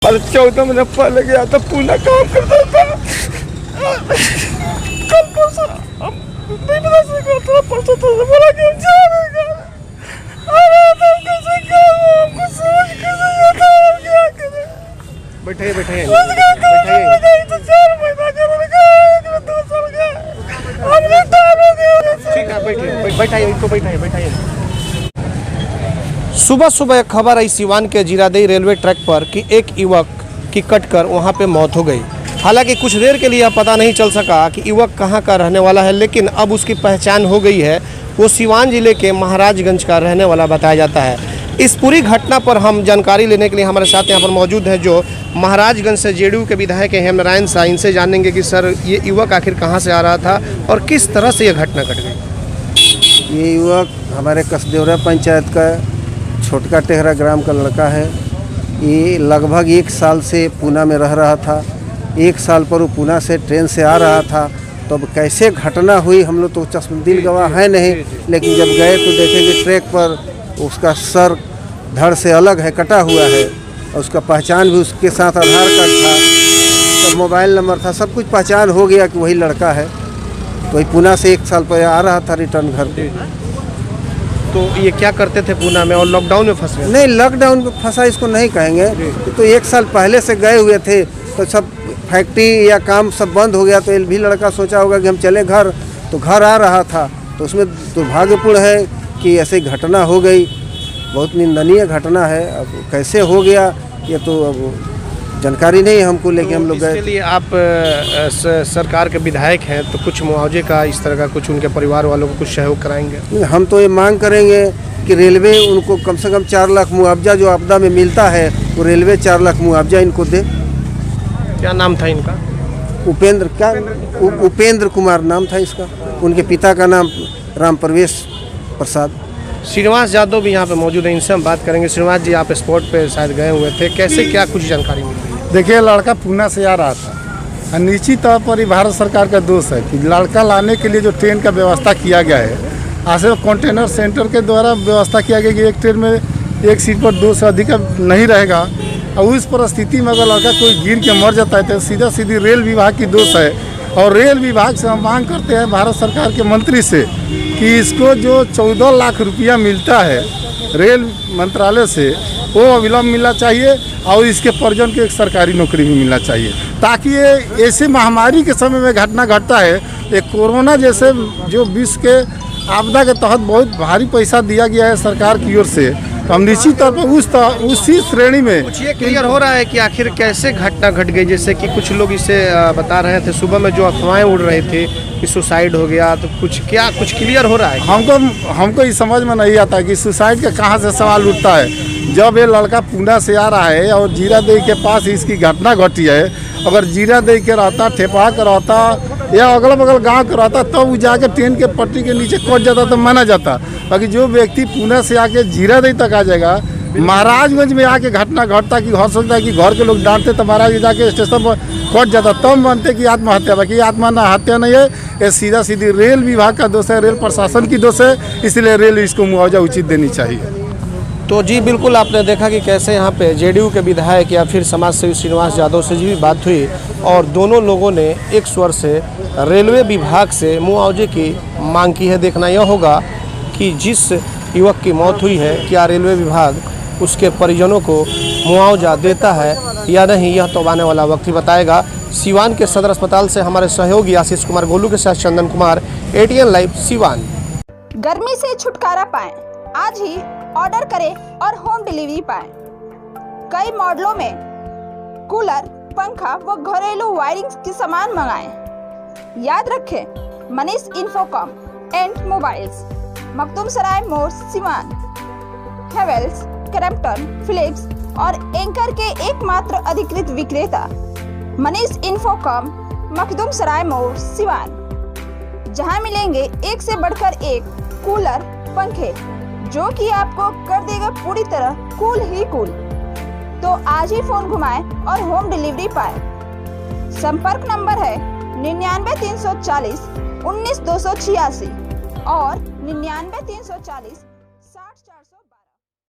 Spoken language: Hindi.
और 14 महीने पहले गया था, पूना काम करता था। कल परसों हम नहीं बता सका था, परसों तो बोला कि हम जाएंगे। अरे तो कैसे करो, हमको सोच कैसे आता है, क्या करें। बैठाइए बैठाइए तो 4 महीना का 2 साल का हमने तो ठीक है, बैठिए बैठाइए इनको, बैठाइए। सुबह सुबह एक खबर आई सिवान के जीरादेई रेलवे ट्रैक पर कि एक युवक की कटकर वहां पे मौत हो गई। हालांकि कुछ देर के लिए यह पता नहीं चल सका कि युवक कहां का रहने वाला है, लेकिन अब उसकी पहचान हो गई है। वो सिवान जिले के महाराजगंज का रहने वाला बताया जाता है। इस पूरी घटना पर हम जानकारी लेने के लिए हमारे साथ यहाँ पर मौजूद है जो महाराजगंज से जेडीयू के विधायक हैं हेमनारायण शाह। इनसे जानेंगे कि सर ये युवक आखिर कहाँ से आ रहा था और किस तरह से यह घटना घट गई। ये युवक हमारे कसदेवरा पंचायत का छोटका टेहरा ग्राम का लड़का है। ये लगभग 1 साल से पूना में रह रहा था। 1 साल पर वो पूना से ट्रेन से आ रहा था, तो अब कैसे घटना हुई हम लोग तो चश्मदीद गवाह है नहीं, लेकिन जब गए तो देखे कि ट्रैक पर उसका सर धड़ से अलग है, कटा हुआ है, और उसका पहचान भी उसके साथ आधार कार्ड था, सब मोबाइल नंबर था, सब कुछ पहचान हो गया कि वही लड़का है। तो वही पूना से 1 साल पर आ रहा था रिटर्न घर पे। तो ये क्या करते थे पूना में और लॉकडाउन में फंस गए? नहीं, लॉकडाउन में फंसा इसको नहीं कहेंगे, तो 1 साल पहले से गए हुए थे, तो सब फैक्ट्री या काम सब बंद हो गया, तो ये भी लड़का सोचा होगा कि हम चले घर, तो घर आ रहा था। तो उसमें दुर्भाग्यपूर्ण है कि ऐसी घटना हो गई, बहुत निंदनीय घटना है। अब कैसे हो गया ये तो अब जानकारी नहीं है हमको, लेकिन हम लोग गए। इसके लिए आप सरकार के विधायक हैं, तो कुछ मुआवजे का इस तरह का कुछ उनके परिवार वालों को कुछ सहयोग कराएंगे? हम तो ये मांग करेंगे कि रेलवे उनको कम से कम 4 लाख मुआवजा जो आपदा में मिलता है, वो रेलवे 4 लाख मुआवजा इनको दे। क्या नाम था इनका? उपेंद्र कुमार नाम था इसका। उनके पिता का नाम राम प्रवेश प्रसाद। श्रीनिवास यादव भी यहाँ पे मौजूद है, इनसे हम बात करेंगे। श्रीनिवास जी, आप स्पॉट पे शायद गए हुए थे, कैसे क्या कुछ जानकारी मिली? देखिए, लड़का पूना से आ रहा था और निश्चित तौर पर ये भारत सरकार का दोष है कि लड़का लाने के लिए जो ट्रेन का व्यवस्था किया गया है, ऐसे कंटेनर सेंटर के द्वारा व्यवस्था किया गया कि एक ट्रेन में एक सीट पर 2 से अधिक नहीं रहेगा। और उस परिस्थिति में अगर लड़का कोई गिर के मर जाता है तो सीधा सीधी रेल विभाग की दोष है। और रेल विभाग से हम मांग करते हैं भारत सरकार के मंत्री से कि इसको जो 14 लाख रुपया मिलता है रेल मंत्रालय से, वो अविलंब मिलना चाहिए और इसके परिजन को एक सरकारी नौकरी भी मिलना चाहिए, ताकि ये ऐसे महामारी के समय में घटना घटता है। ये कोरोना जैसे जो विश्व के आपदा के तहत बहुत भारी पैसा दिया गया है सरकार की ओर से, तो हम निश्चित तौर पर उसी श्रेणी में कुछ ये क्लियर हो रहा है कि आखिर कैसे घटना घट गई। जैसे कि कुछ लोग इसे बता रहे थे सुबह में जो अफवाहें उड़ रहे थे कि सुसाइड हो गया, तो कुछ क्लियर हो रहा है? हमको ये समझ में नहीं आता कि सुसाइड का कहाँ से सवाल उठता है। जब ये लड़का पूना से आ रहा है और जीरादेई के पास इसकी घटना घटी है, अगर जीरादेई के रहता, ठेपा का रहता या अगल बगल गांव का रहता, तब वो जाकर ट्रेन के पट्टी के नीचे कट जाता तो माना जाता। बाकी जो व्यक्ति पूना से आके जीरादेई तक आ जाएगा, महाराजगंज में आके घटना घटता कि हो सकता है कि घर के लोग डांटते तो महाराज जाके स्टेशन पर कट जाता, तब मानते कि आत्महत्या। बाकी आत्महत्या नहीं है, ये सीधा सीधी रेल विभाग का दोष है, रेल प्रशासन की दोष है, इसलिए रेल इसको मुआवजा उचित देनी चाहिए। तो जी बिल्कुल, आपने देखा कि कैसे यहाँ पे जेडीयू के विधायक या फिर समाज सेवी श्रीनिवास यादव से भी बात हुई और दोनों लोगों ने एक स्वर से रेलवे विभाग से मुआवजे की मांग की है। देखना यह होगा कि जिस युवक की मौत हुई है, क्या रेलवे विभाग उसके परिजनों को मुआवजा देता है या नहीं, यह तो आने वाला वक्त ही बताएगा। सिवान के सदर अस्पताल से हमारे सहयोगी आशीष कुमार गोलू के साथ चंदन कुमार, ATN लाइव सिवान। गर्मी से छुटकारा पाएं, आज ही ऑर्डर करें और होम डिलीवरी पाएं। कई मॉडलों में कूलर, पंखा व घरेलू वायरिंग के सामान मंगाएं। याद रखें, Manish Infocom and mobiles, Makhdoom Sarai Mor, Siwan. Havells, Crompton, Philips और एंकर के एकमात्र अधिकृत विक्रेता मनीष इन्फोकॉम, मखदूम सराय मोड़, सिवान, जहां मिलेंगे एक से बढ़कर एक कूलर, पंखे, जो कि आपको कर देगा पूरी तरह कूल ही कूल। तो आज ही फोन घुमाएं और होम डिलीवरी पाएं। संपर्क नंबर है 99 340 19 286 और 99 340